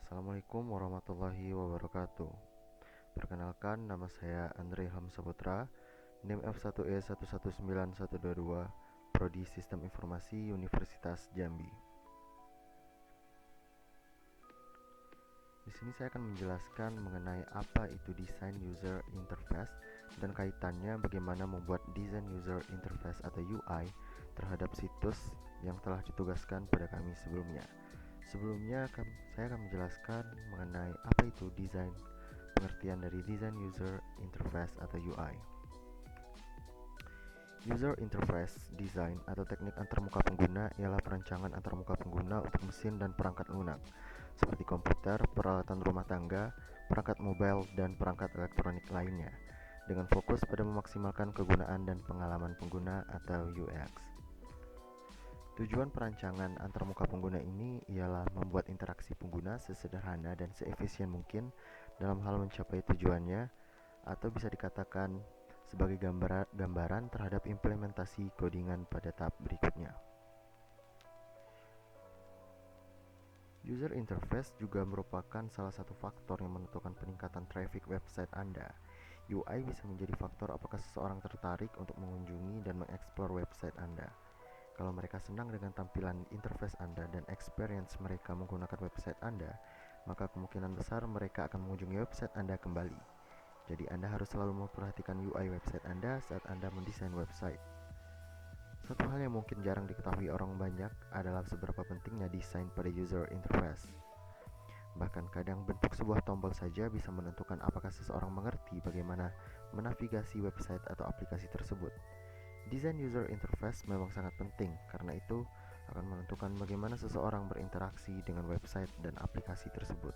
Assalamualaikum warahmatullahi wabarakatuh. Perkenalkan, nama saya Andre Ilham Saputra, NIM F1E119122, Prodi Sistem Informasi Universitas Jambi. Di sini saya akan menjelaskan mengenai apa itu desain user interface dan kaitannya bagaimana membuat desain user interface atau UI terhadap situs yang telah ditugaskan pada kami sebelumnya. Sebelumnya, saya akan menjelaskan mengenai apa itu desain, pengertian dari desain user interface atau UI. User interface design atau teknik antarmuka pengguna ialah perancangan antarmuka pengguna untuk mesin dan perangkat lunak, seperti komputer, peralatan rumah tangga, perangkat mobile, dan perangkat elektronik lainnya, dengan fokus pada memaksimalkan kegunaan dan pengalaman pengguna atau UX. Tujuan perancangan antarmuka pengguna ini ialah membuat interaksi pengguna sesederhana dan seefisien mungkin dalam hal mencapai tujuannya, atau bisa dikatakan sebagai gambaran terhadap implementasi codingan pada tahap berikutnya. User interface juga merupakan salah satu faktor yang menentukan peningkatan traffic website Anda. UI bisa menjadi faktor apakah seseorang tertarik untuk mengunjungi dan mengeksplor website Anda. Kalau mereka senang dengan tampilan interface Anda dan experience mereka menggunakan website Anda, maka kemungkinan besar mereka akan mengunjungi website Anda kembali. Jadi Anda harus selalu memperhatikan UI website Anda saat Anda mendesain website. Satu hal yang mungkin jarang diketahui orang banyak adalah seberapa pentingnya desain pada user interface. Bahkan kadang bentuk sebuah tombol saja bisa menentukan apakah seseorang mengerti bagaimana menavigasi website atau aplikasi tersebut. Desain user interface memang sangat penting, karena itu akan menentukan bagaimana seseorang berinteraksi dengan website dan aplikasi tersebut.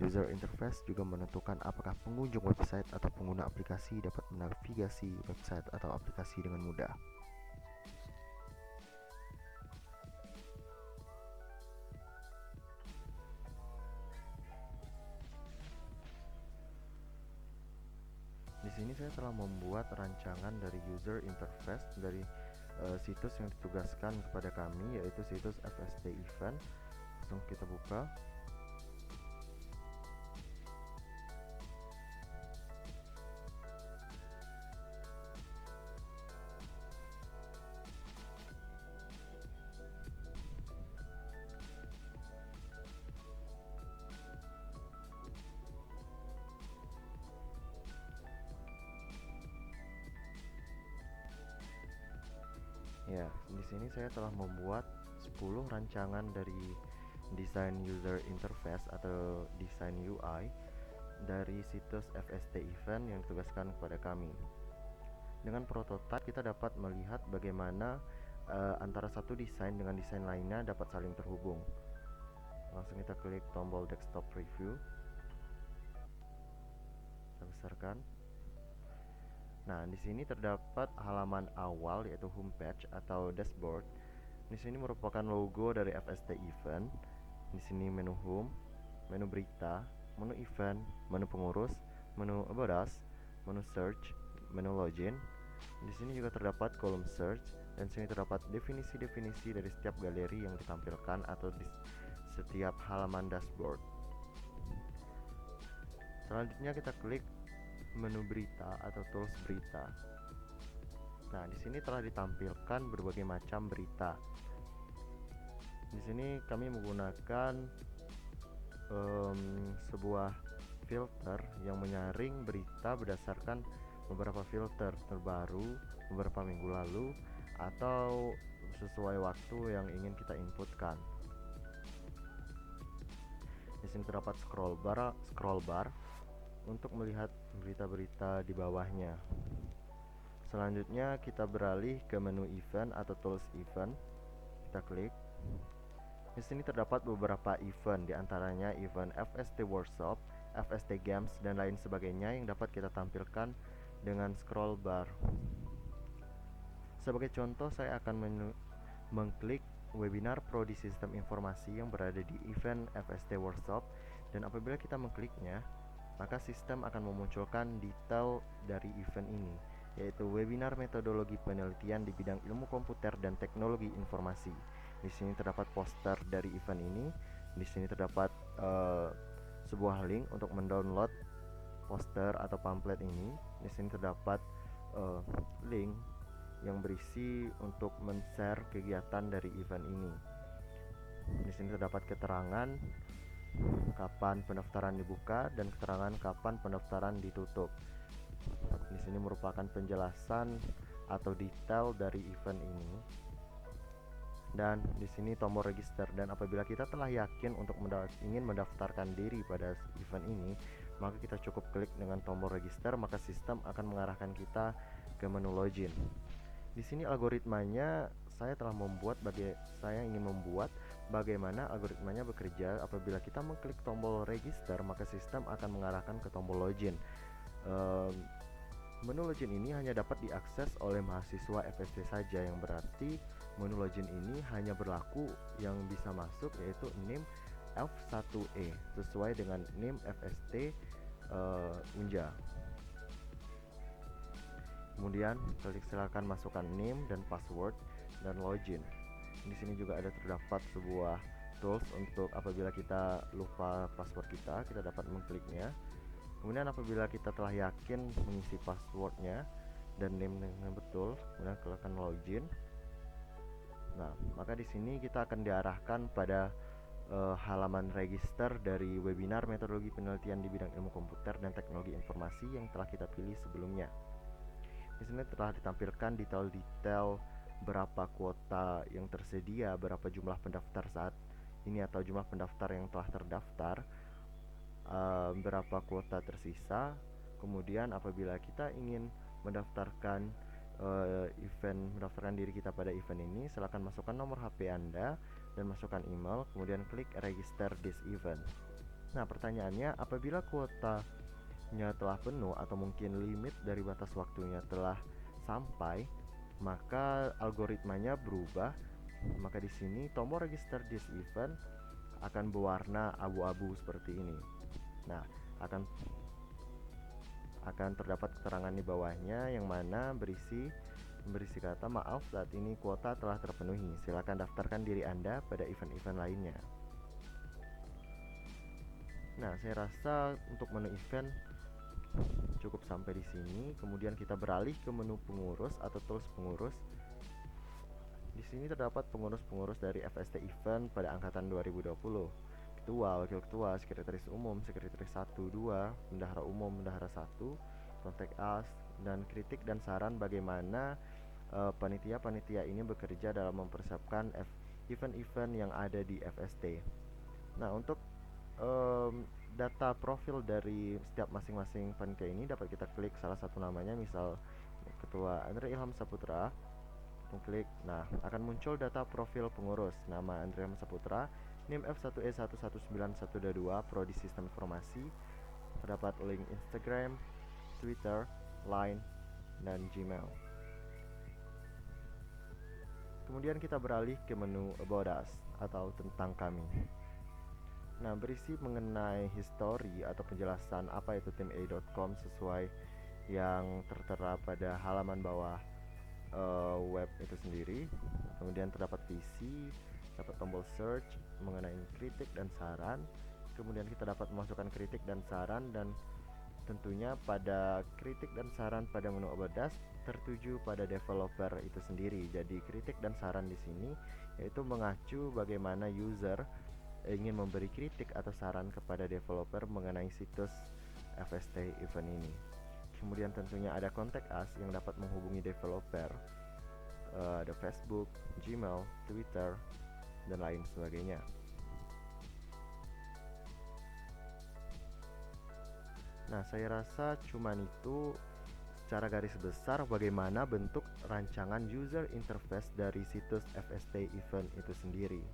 User interface juga menentukan apakah pengunjung website atau pengguna aplikasi dapat menavigasi website atau aplikasi dengan mudah. Di sini saya telah membuat rancangan dari user interface dari situs yang ditugaskan kepada kami, yaitu situs FST Event. Langsung kita buka. Ya, di sini saya telah membuat 10 rancangan dari desain user interface atau desain UI dari situs FST Event yang ditugaskan kepada kami. Dengan prototipe kita dapat melihat bagaimana antara satu desain dengan desain lainnya dapat saling terhubung. Langsung kita klik tombol desktop preview. Kita besarkan. Nah, di sini terdapat halaman awal yaitu homepage atau dashboard. Di sini merupakan logo dari FST Event. Di sini menu home, menu berita, menu event, menu pengurus, menu about us, menu search, menu login. Di sini juga terdapat kolom search, dan di sini terdapat definisi-definisi dari setiap galeri yang ditampilkan atau di setiap halaman dashboard. Selanjutnya kita klik menu berita atau tools berita. Nah, di sini telah ditampilkan berbagai macam berita. Di sini kami menggunakan sebuah filter yang menyaring berita berdasarkan beberapa filter terbaru beberapa minggu lalu atau sesuai waktu yang ingin kita inputkan. Di sini terdapat scroll bar untuk melihat berita-berita di bawahnya. Selanjutnya kita beralih ke menu event atau tools event. Kita klik. Di sini terdapat beberapa event, diantaranya event FST Workshop, FST Games, dan lain sebagainya yang dapat kita tampilkan dengan scroll bar. Sebagai contoh, saya akan mengklik webinar Prodi Sistem Informasi yang berada di event FST Workshop, dan apabila kita mengkliknya, maka sistem akan memunculkan detail dari event ini, yaitu webinar metodologi penelitian di bidang ilmu komputer dan teknologi informasi. Di sini terdapat poster dari event ini, Di sini terdapat sebuah link untuk mendownload poster atau pamflet ini. Di sini terdapat link yang berisi untuk men-share kegiatan dari event ini. Di sini terdapat keterangan kapan pendaftaran dibuka dan keterangan kapan pendaftaran ditutup. Di sini merupakan penjelasan atau detail dari event ini. Dan di sini tombol register, dan apabila kita telah yakin untuk ingin mendaftarkan diri pada event ini, maka kita cukup klik dengan tombol register, maka sistem akan mengarahkan kita ke menu login. Di sini algoritmanya saya ingin membuat bagaimana algoritmanya bekerja. Apabila kita mengklik tombol register, maka sistem akan mengarahkan ke tombol login. Menu login ini hanya dapat diakses oleh mahasiswa FST saja, yang berarti menu login ini hanya berlaku yang bisa masuk yaitu NIM F1E sesuai dengan NIM FST Unja. Kemudian silakan masukkan NIM dan password dan login. Di sini juga terdapat sebuah tools untuk apabila kita lupa password kita dapat mengkliknya. Kemudian apabila kita telah yakin mengisi passwordnya dan name yang betul, kemudian klikkan login. Nah, maka di sini kita akan diarahkan pada halaman register dari webinar metodologi penelitian di bidang ilmu komputer dan teknologi informasi yang telah kita pilih sebelumnya. Di sini telah ditampilkan detail-detail berapa kuota yang tersedia, berapa jumlah pendaftar saat ini atau jumlah pendaftar yang telah terdaftar, berapa kuota tersisa. Kemudian apabila kita ingin mendaftarkan mendaftarkan diri kita pada event ini, silakan masukkan nomor HP Anda dan masukkan email, kemudian klik register this event. Nah, pertanyaannya, apabila kuotanya telah penuh atau mungkin limit dari batas waktunya telah sampai, maka algoritmanya berubah. Maka di sini tombol register this event akan berwarna abu-abu seperti ini. Nah, akan terdapat keterangan di bawahnya yang mana berisi kata, maaf, saat ini kuota telah terpenuhi, silakan daftarkan diri Anda pada event-event lainnya. Nah, saya rasa untuk menu event cukup sampai di sini. Kemudian kita beralih ke menu pengurus atau tools pengurus. Di sini terdapat pengurus-pengurus dari FST Event pada angkatan 2020. Ketua, wakil ketua, sekretaris umum, sekretaris 1, 2, bendahara umum, bendahara 1, kontak us, dan kritik dan saran bagaimana panitia-panitia ini bekerja dalam mempersiapkan event-event yang ada di FST. Nah, untuk data profil dari setiap masing-masing panitia ini dapat kita klik salah satu namanya, misal Ketua Andre Ilham Saputra. Klik, nah akan muncul data profil pengurus, nama Andre Ilham Saputra, NIM F1E11912, prodi sistem informasi, terdapat link Instagram, Twitter, Line, dan Gmail. Kemudian kita beralih ke menu About Us atau tentang kami. Nah, berisi mengenai history atau penjelasan apa itu tim.a.com sesuai yang tertera pada halaman bawah web itu sendiri. Kemudian terdapat visi, dapat tombol search mengenai kritik dan saran. Kemudian kita dapat memasukkan kritik dan saran, dan tentunya pada kritik dan saran pada menu About Us tertuju pada developer itu sendiri. Jadi kritik dan saran di sini yaitu mengacu bagaimana user ingin memberi kritik atau saran kepada developer mengenai situs FST event ini. Kemudian tentunya ada kontak us yang dapat menghubungi developer, ada Facebook, Gmail, Twitter, dan lain sebagainya. Nah, saya rasa cuman itu secara garis besar bagaimana bentuk rancangan user interface dari situs FST event itu sendiri.